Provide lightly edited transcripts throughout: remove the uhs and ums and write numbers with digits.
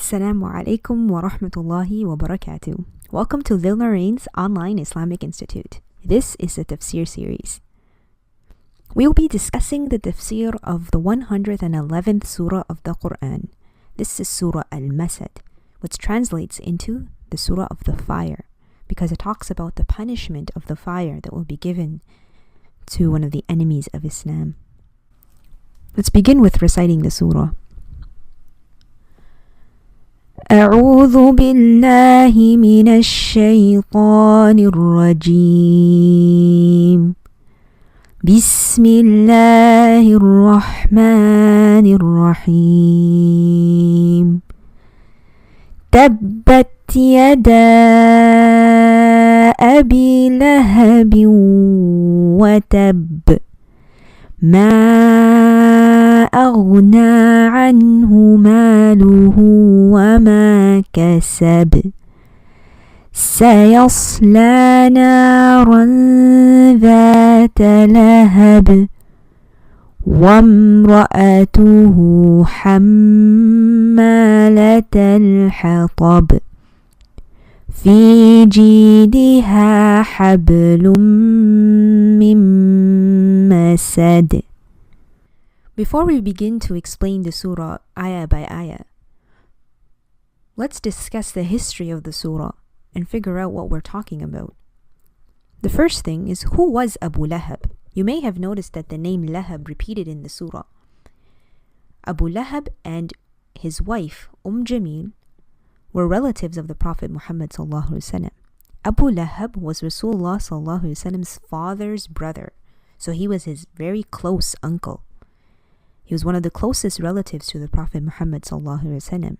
Assalamu alaikum wa rahmatullahi wa barakatuh. Welcome to Lil Narain's Online Islamic Institute. This is the Tafseer series. We will be discussing the Tafseer of the 111th Surah of the Quran. This is Surah Al-Masad, which translates into the Surah of the Fire, because it talks about the punishment of the fire that will be given to one of the enemies of Islam. Let's begin with reciting the Surah. أعوذ بالله من الشيطان الرجيم بسم الله الرحمن الرحيم تبت يدا أبي لهب وتب ما أغنى عنه ماله وما كسب سيصلى نارا ذات لهب وامرأته حمالة الحطب في جيدها حبل من مسد. Before we begin to explain the surah ayah by ayah, let's discuss the history of the surah and figure out what we're talking about. The first thing is, who was Abu Lahab? You may have noticed that the name Lahab repeated in the surah. Abu Lahab and his wife Jamil were relatives of the Prophet Muhammad sallallahu alaihi wasallam. Abu Lahab was Rasulullah sallallahu alaihi wasallam's father's brother, so he was his very close uncle. He was one of the closest relatives to the Prophet Muhammad sallallahu alaihi wasallam.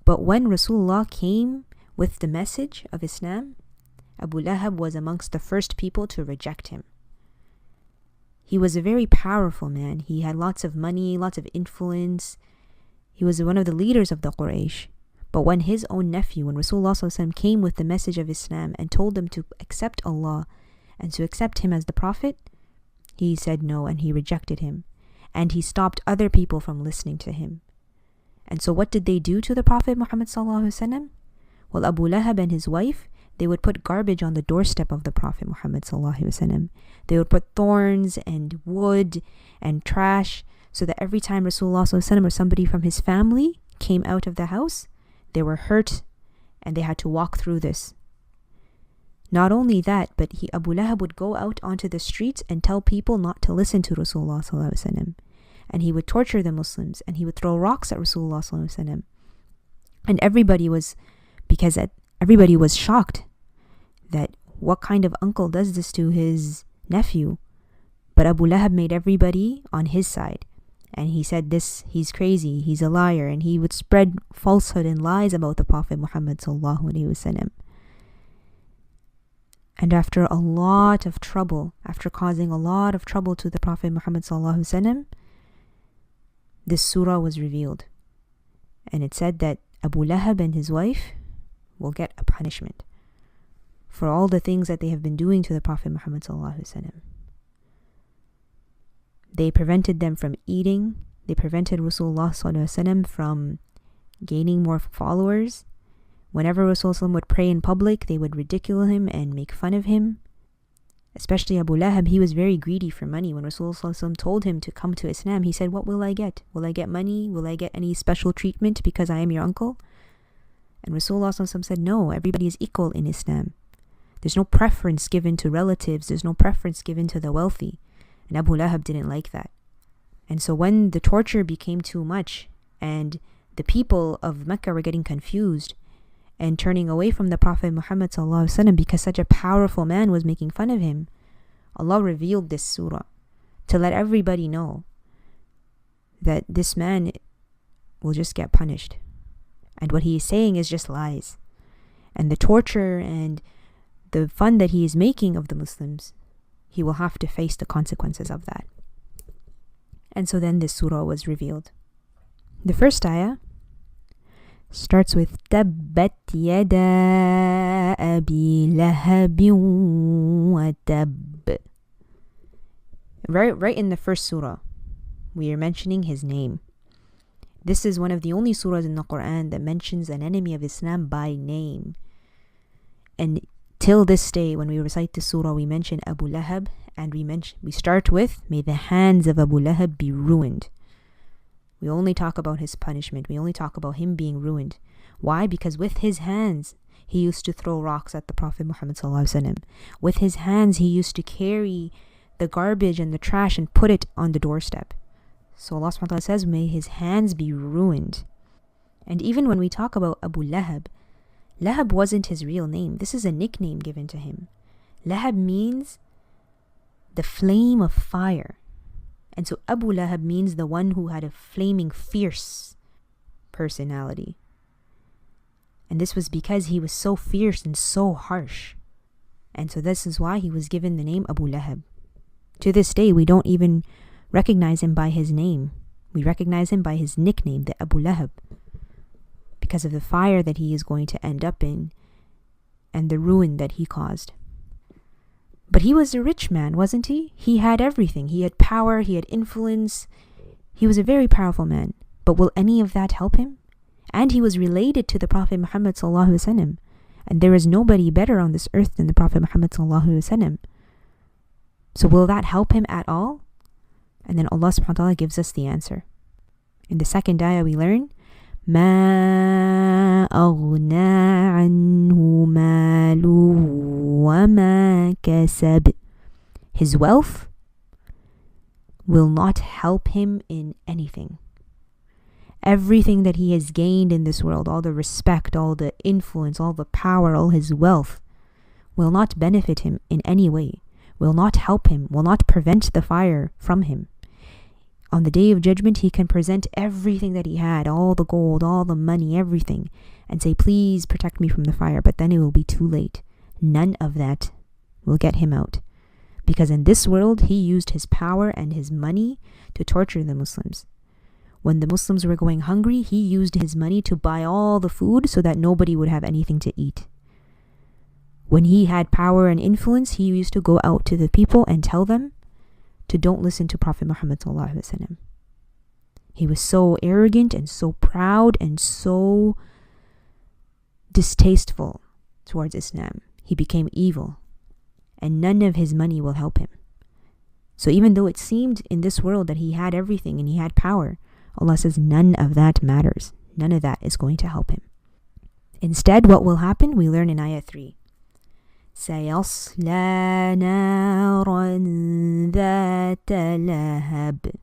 But when Rasulullah came with the message of Islam, Abu Lahab was amongst the first people to reject him. He was a very powerful man. He had lots of money, lots of influence. He was one of the leaders of the Quraysh. But when his own nephew, when Rasulullah sallallahu alaihi wasallam came with the message of Islam and told them to accept Allah and to accept him as the Prophet, he said no and he rejected him. And he stopped other people from listening to him. And so what did they do to the Prophet Muhammad sallallahu alaihi wasallam? Well, Abu Lahab and his wife, they would put garbage on the doorstep of the Prophet Muhammad sallallahu alaihi wasallam. They would put thorns and wood and trash, so that every time Rasulullah sallallahu alaihi wasallam or somebody from his family came out of the house, they were hurt and they had to walk through this. Not only that, but Abu Lahab would go out onto the streets and tell people not to listen to Rasulullah sallallahu alaihi wasallam. And he would torture the Muslims and he would throw rocks at Rasulullah sallallahu alaihi wasallam. And everybody was shocked that what kind of uncle does this to his nephew? But Abu Lahab made everybody on his side. And he said he's crazy, he's a liar, and he would spread falsehood and lies about the Prophet Muhammad sallallahu alaihi wasallam. And after a lot of trouble, after causing a lot of trouble to the Prophet Muhammad sallallahu alaihi wasallam, this surah was revealed. And it said that Abu Lahab and his wife will get a punishment for all the things that they have been doing to the Prophet Muhammad sallallahu alaihi wasallam. They prevented them from eating. They prevented Rasulullah sallallahu alaihi wasallam from gaining more followers. Whenever Rasulullah would pray in public, they would ridicule him and make fun of him. Especially Abu Lahab, he was very greedy for money. When Rasulullah told him to come to Islam, he said, what will I get? Will I get money? Will I get any special treatment because I am your uncle? And Rasulullah said, no, everybody is equal in Islam. There's no preference given to relatives. There's no preference given to the wealthy. And Abu Lahab didn't like that. And so when the torture became too much and the people of Mecca were getting confused and turning away from the Prophet Muhammad sallallahu alaihi wasallam because such a powerful man was making fun of him, Allah revealed this surah to let everybody know that this man will just get punished. And what he is saying is just lies. And the torture and the fun that he is making of the Muslims, he will have to face the consequences of that. And so then this surah was revealed. The first ayah starts with تبت يدا أبي لهب وتب. Right in the first surah, we are mentioning his name. This is one of the only surahs in the Quran that mentions an enemy of Islam by name. And till this day, when we recite the surah, we mention Abu Lahab, and we start with, may the hands of Abu Lahab be ruined. We only talk about his punishment. We only talk about him being ruined. Why? Because with his hands, he used to throw rocks at the Prophet Muhammad ﷺ. With his hands, he used to carry the garbage and the trash and put it on the doorstep. So Allah subhanahu wa ta'ala says, may his hands be ruined. And even when we talk about Abu Lahab, Lahab wasn't his real name. This is a nickname given to him. Lahab means the flame of fire. And so Abu Lahab means the one who had a flaming, fierce personality. And this was because he was so fierce and so harsh. And so this is why he was given the name Abu Lahab. To this day, we don't even recognize him by his name. We recognize him by his nickname, the Abu Lahab, because of the fire that he is going to end up in and the ruin that he caused. But he was a rich man, wasn't he? He had everything. He had power, he had influence. He was a very powerful man. But will any of that help him? And he was related to the Prophet Muhammad sallallahu alaihi wasallam. And there is nobody better on this earth than the Prophet Muhammad sallallahu alaihi wasallam. So will that help him at all? And then Allah subhanahu wa ta'ala gives us the answer. In the second ayah we learn, مَا أَغْنَى عَنْهُ مَالُهُ وَمَا كَسَبَ. His wealth will not help him in anything. Everything that he has gained in this world, all the respect, all the influence, all the power, all his wealth, will not benefit him in any way, will not help him, will not prevent the fire from him. On the day of judgment, he can present everything that he had, all the gold, all the money, everything, and say, please protect me from the fire. But then it will be too late. None of that will get him out. Because in this world, he used his power and his money to torture the Muslims. When the Muslims were going hungry, he used his money to buy all the food so that nobody would have anything to eat. When he had power and influence, he used to go out to the people and tell them to don't listen to Prophet Muhammad sallallahu alaihi wasallam. He was so arrogant and so proud and so distasteful towards Islam. He became evil, and none of his money will help him. So even though it seemed in this world that he had everything and he had power, Allah says none of that matters. None of that is going to help him. Instead, what will happen? We learn in ayah 3. سَيَصْلَى نَارًا ذَاتَ لَهَبٍ.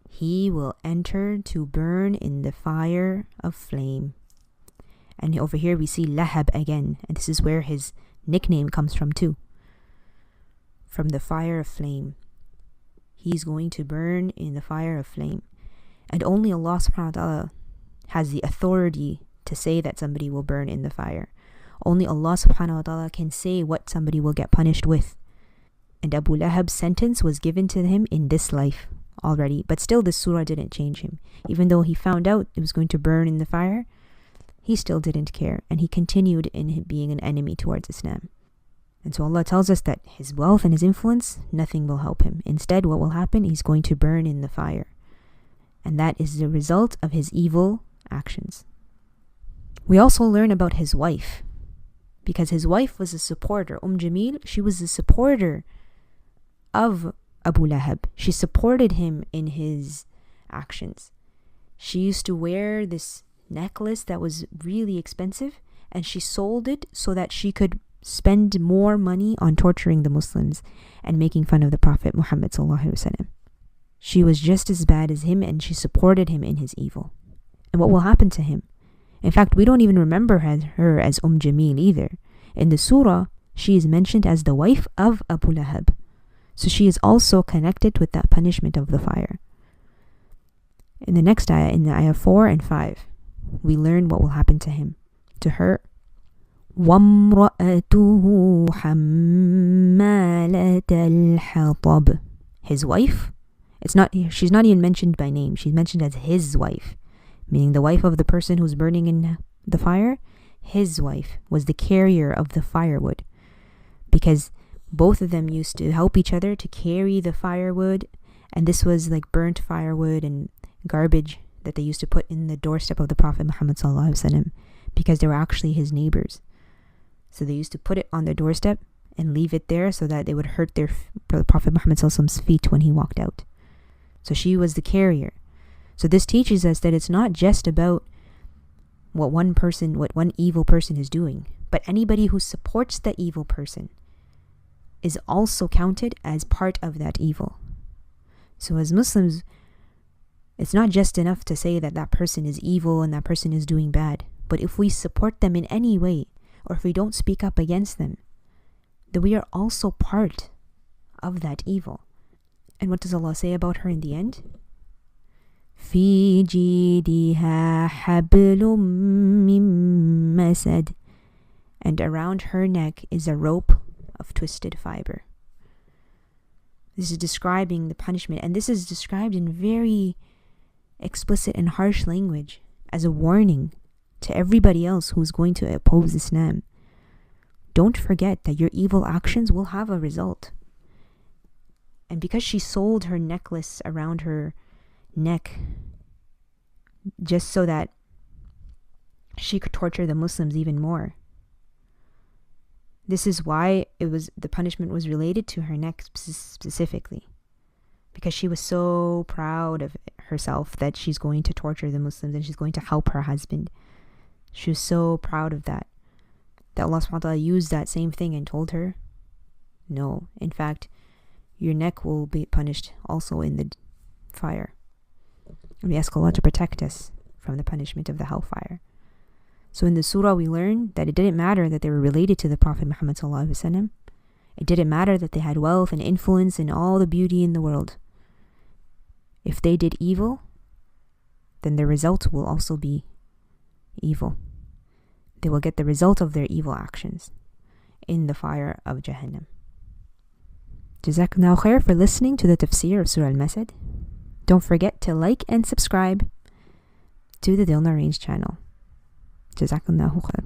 He will enter to burn in the fire of flame. And over here we see Lahab again. And this is where his nickname comes from too. From the fire of flame. He's going to burn in the fire of flame. And only Allah subhanahu wa ta'ala has the authority to say that somebody will burn in the fire. Only Allah subhanahu wa ta'ala can say what somebody will get punished with. And Abu Lahab's sentence was given to him in this life already. But still this surah didn't change him. Even though he found out it was going to burn in the fire, he still didn't care. And he continued in being an enemy towards Islam. And so Allah tells us that his wealth and his influence, nothing will help him. Instead, what will happen? He's going to burn in the fire. And that is the result of his evil actions. We also learn about his wife. Because his wife was a supporter. Jamil, she was a supporter of Abu Lahab. She supported him in his actions. She used to wear this necklace that was really expensive, and she sold it so that she could spend more money on torturing the Muslims and making fun of the Prophet Muhammad sallallahu alaihi wasallam. She was just as bad as him, and she supported him in his evil. And what will happen to him? In fact, we don't even remember her as Jamil either. In the surah, she is mentioned as the wife of Abu Lahab. So she is also connected with that punishment of the fire. In the next ayah, in the ayah 4 and 5, we learn what will happen to him, to her. وَامْرَأَتُهُ حَمَّالَةَ الْحَطَبِ. His wife, she's not even mentioned by name. She's mentioned as his wife, meaning the wife of the person who's burning in the fire. His wife was the carrier of the firewood, because both of them used to help each other to carry the firewood, and this was like burnt firewood and garbage that they used to put in the doorstep of the Prophet Muhammad ﷺ, because they were actually his neighbors. So they used to put it on their doorstep and leave it there so that they would hurt the Prophet Muhammad ﷺ's feet when he walked out. So she was the carrier. So this teaches us that it's not just about what one evil person is doing, but anybody who supports the evil person is also counted as part of that evil. So as Muslims, it's not just enough to say that that person is evil and that person is doing bad, but if we support them in any way, or if we don't speak up against them, then we are also part of that evil. And what does Allah say about her in the end? في جيدها حبل من مسد, and around her neck is a rope of twisted fiber. This is describing the punishment, and this is described in very explicit and harsh language as a warning to everybody else who's going to oppose Islam. Don't forget that your evil actions will have a result. And because she sold her necklace around her neck just so that she could torture the Muslims even more, this is why the punishment was related to her neck specifically, because she was so proud of herself that she's going to torture the Muslims and she's going to help her husband. She was so proud of that Allah subhanahu wa ta'ala used that same thing and told her, no, in fact, your neck will be punished also in the fire. And we ask Allah to protect us from the punishment of the hellfire. So in the surah we learn that it didn't matter that they were related to the Prophet Muhammad sallallahu alaihi wasallam. It didn't matter that they had wealth and influence and all the beauty in the world. If they did evil, then the result will also be evil. They will get the result of their evil actions in the fire of Jahannam. Jazakallahu khair for listening to the Tafseer of Surah Al-Masad. Don't forget to like and subscribe to the Dilna Range channel. Jazakallahu khair.